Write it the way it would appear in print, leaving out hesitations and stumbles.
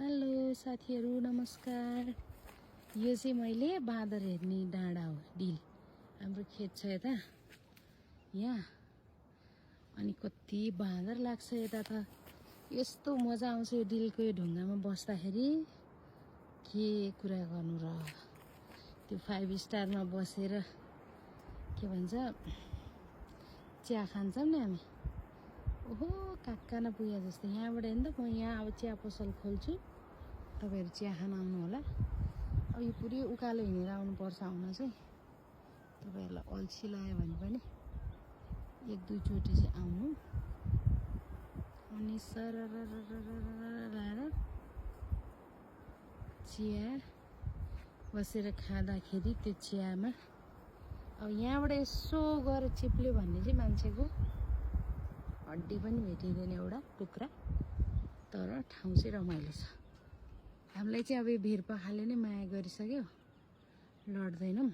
Hello साथीहरू, नमस्कार। यो चाहिँ मैले बाँदर हेर्ने डाँडा हो, डिल। हाम्रो खेत छ यता यहाँ, अनि कति बाँदर लाग्छ यता त। यस्तो मजा आउँछ यो डिलको यो ढुङ्गामा बस्दाखेरि, के कुरा गर्नु र। त्यो 5 स्टारमा बसेर के भन्छ चिया खान्छौँ नि हामी। ओहो काका न पुगे जस्तो। यहाँबाट हेर्नु त, म यहाँ अब चिया पसल खोल्छु, तपाईँहरू चिया खान आउनु होला। अब यो पुरै उकालो हिँडेर आउनुपर्छ। आउन चाहिँ तपाईँहरूलाई अल्छी लाग्यो भने पनि 1-2 चोटि चाहिँ आउनु, अनि सरर चिया बसेर खाँदाखेरि त्यो चियामा अब यहाँबाट यसो गएर चिप्ल्यो भन्ने चाहिँ मान्छेको हड्डी पनि भेटिँदैन एउटा टुक्रा, तर ठाउँ चाहिँ रमाइलो छ। हामीलाई चाहिँ अब यो भिरपाखाले नै माया गरिसक्यो, लड्दैनौँ।